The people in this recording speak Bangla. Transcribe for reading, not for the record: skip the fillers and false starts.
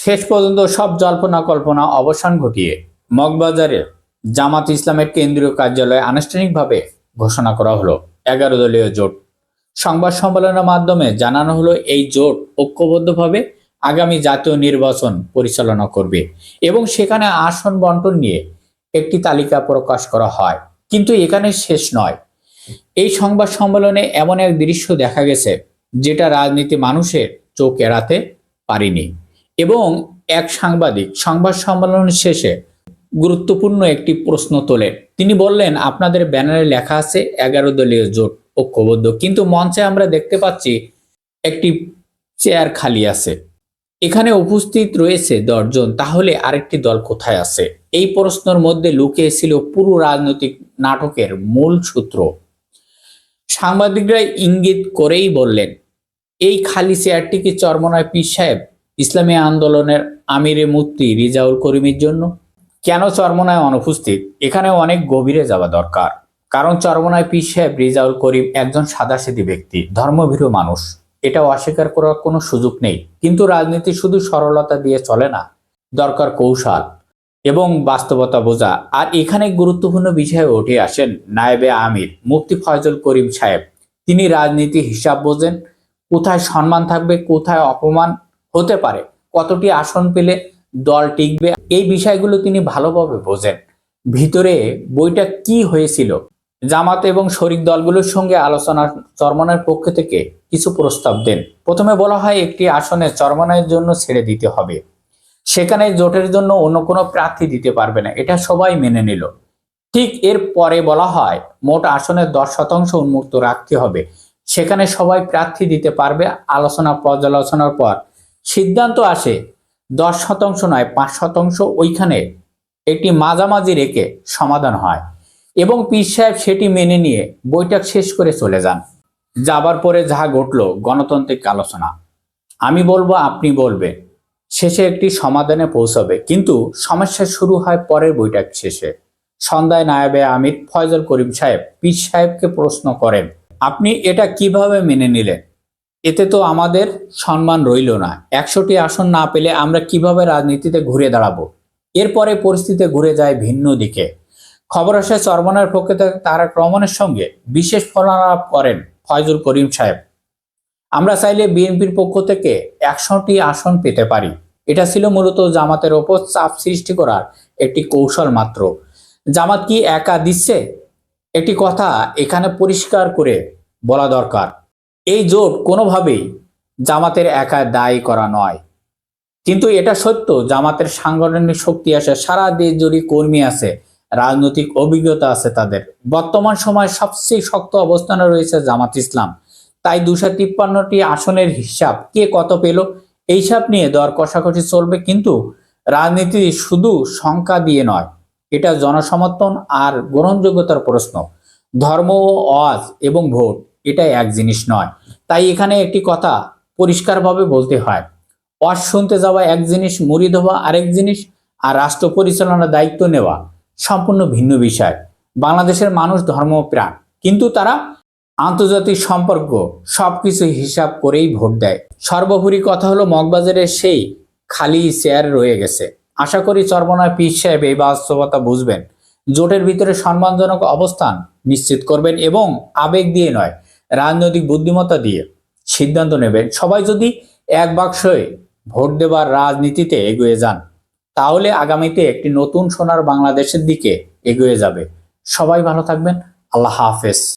শেষ পর্যন্ত সব জল্পনা কল্পনা অবসান ঘটিয়ে মগবাজারের জামাত ইসলামের কেন্দ্রীয় কার্যালয়ে আনুষ্ঠানিকভাবে ঘোষণা করা হলো 11 দলীয় জোট। সংবাদ সম্মেলনের মাধ্যমে জানানো হলো এই জোট ঐক্যবদ্ধভাবে আগামী জাতীয় নির্বাচন পরিচালনা করবে এবং সেখানে আসন বন্টন নিয়ে একটি তালিকা প্রকাশ করা হয়। কিন্তু এখানে শেষ নয়। এই সংবাদ সম্মেলনে এমন এক দৃশ্য দেখা গেছে যেটা রাজনীতি মানুষের চোখ এড়াতে পারেনি এবং এক সাংবাদিক সংবাদ সম্মেলন শেষে গুরুত্বপূর্ণ একটি প্রশ্ন তোলেন। তিনি বললেন, আপনাদের ব্যানারে লেখা আছে 11 দলীয় জোট ঐক্যবদ্ধ, কিন্তু মঞ্চে আমরা দেখতে পাচ্ছি একটি চেয়ার খালি আছে। এখানে উপস্থিত রয়েছে 10 জন, তাহলে আরেকটি দল কোথায় আছে? এই প্রশ্নের মধ্যে লুকিয়ে ছিল পুরো রাজনৈতিক নাটকের মূল সূত্র। সাংবাদিকরা ইঙ্গিত করেই বললেন, এই খালি চেয়ারটি কি চরমনায় পীর সাহেব ইসলামী আন্দোলনের আমিরে মুফতি রিজাউল করিমের জন্য? কেন চরমনায় অনুপস্থিত? এখানে অনেক গভীরে যাওয়া দরকার। কারণ চরমনায় পীর সাহেব রিজাউল করিম একজন সাদাসিধী ব্যক্তি, ধর্মভীরু মানুষ, এটাও অস্বীকার করার কোনো সুযোগ নেই। কিন্তু রাজনীতি শুধু সরলতা দিয়ে চলে না, দরকার কৌশল এবং বাস্তবতা বোঝা। আর এখানে গুরুত্বপূর্ণ বিষয়ে উঠে আসেন নায়েবে আমির মুফতি ফয়জুল করিম সাহেব। তিনি রাজনীতি হিসাব বোঝেন, কোথায় সম্মান থাকবে, কোথায় অপমান হতে পারে, কতটি আসন পেলে দল টিকবে, এই বিষয়গুলো তিনি ভালোভাবে বোঝেন। ভিতরে বইটা কি হয়েছিল, জামাত এবং শরিক দলগুলোর সঙ্গে আলোচনা চরমনায়ের পক্ষ থেকে কিছু প্রস্তাব দেন। প্রথমে বলা হয় একটি আসনে চরমনায়ের জন্য ছেড়ে দিতে হবে, সেখানে জোটের জন্য অন্য কোনো প্রার্থী দিতে পারবে না, এটা সবাই মেনে নিল। ঠিক এর পরে বলা হয় মোট আসনের 10% উন্মুক্ত রাখতে হবে, সেখানে সবাই প্রার্থী দিতে পারবে। আলোচনা পর্যালোচনার পর সিদ্ধান্ত আসে 10% নয় 5%, ওইখানে একটি মাঝামাঝি রেখে সমাধান হয় এবং পীর সাহেব সেটি মেনে নিয়ে বৈঠক শেষ করে চলে যান। যাবার পরে যা ঘটল, গণতান্ত্রিক আলোচনা, আমি বলবো আপনি বলবেন, শেষে একটি সমাধানে পৌঁছাবে। কিন্তু সমস্যা শুরু হয় পরের বৈঠক শেষে। সন্ধ্যায় নায়েবে আমির ফয়জুল করিম সাহেব পীর সাহেবকে প্রশ্ন করেন, আপনি এটা কিভাবে মেনে নিলেন? এতে তো আমাদের সম্মান রইল না। 100টি আসন না পেলে আমরা কিভাবে রাজনীতিতে ঘুরে দাঁড়াবো? এরপরে পরিস্থিতি ঘুরে যায় ভিন্ন দিকে। খবর আসে চরমনায়ের পক্ষে থেকে তারেক রহমানের সঙ্গে বিশেষ ফলালাপ করেন ফয়জুল করিম সাহেব। আমরা চাইলে বিএনপির পক্ষ থেকে 100টি আসন পেতে পারি। এটা ছিল মূলত জামাতের ওপর চাপ সৃষ্টি করার একটি কৌশল মাত্র। জামাত কি একা দিচ্ছে? একটি কথা এখানে পরিষ্কার করে বলা দরকার, এই জোট কোনোভাবেই জামাতের একা দায়ী করা নয়। কিন্তু এটা সত্য, জামাতের সাংগঠনিক শক্তি আছে, সারা দেশ জুড়ে কর্মী আছে, রাজনৈতিক অভিজ্ঞতা আছে তাদের। বর্তমান সময়ে সবচেয়ে শক্ত অবস্থানে রয়েছে জামাত ইসলাম। তাই 253টি আসনের হিসাব কে কত পেল, এই হিসাব নিয়ে দর কষাকষি চলবে। কিন্তু রাজনীতি শুধু সংখ্যা দিয়ে নয়, এটা জনসমর্থন আর গ্রহণযোগ্যতার প্রশ্ন। ধর্ম ও ওয়াজ এবং ভোট এটা এক জিনিস নয়। তাই এখানে একটি কথা পরিষ্কারভাবে বলতে হয়, ওয়াজ শুনতে যাওয়া এক জিনিস, মুরিদ হওয়া আরেক জিনিস, আর রাষ্ট্র পরিচালনার দায়িত্ব নেওয়া সম্পূর্ণ ভিন্ন বিষয়। বাংলাদেশের মানুষ ধর্মপ্রাণ, কিন্তু তারা আন্তর্জাতিক সম্পর্ক সবকিছু হিসাব করেই ভোট দেয়। সর্বোপরি কথা হলো, মগবাজারের সেই খালি চেয়ার রয়ে গেছে। আশা করি চরমনায় পীর সাহেব এই বাস্তবতা বুঝবেন, জোটের ভিতরে সম্মানজনক অবস্থান নিশ্চিত করবেন এবং আবেগ দিয়ে নয়, রাজনৈতিক বুদ্ধিমত্তা দিয়ে সিদ্ধান্ত নেবেন। সবাই যদি এক বাক্সে ভোট দেবার রাজনীতিতে এগিয়ে যান, তাহলে আগামীতে একটি নতুন সোনার বাংলাদেশের দিকে এগিয়ে যাবে। সবাই ভালো থাকবেন। আল্লাহ হাফেজ।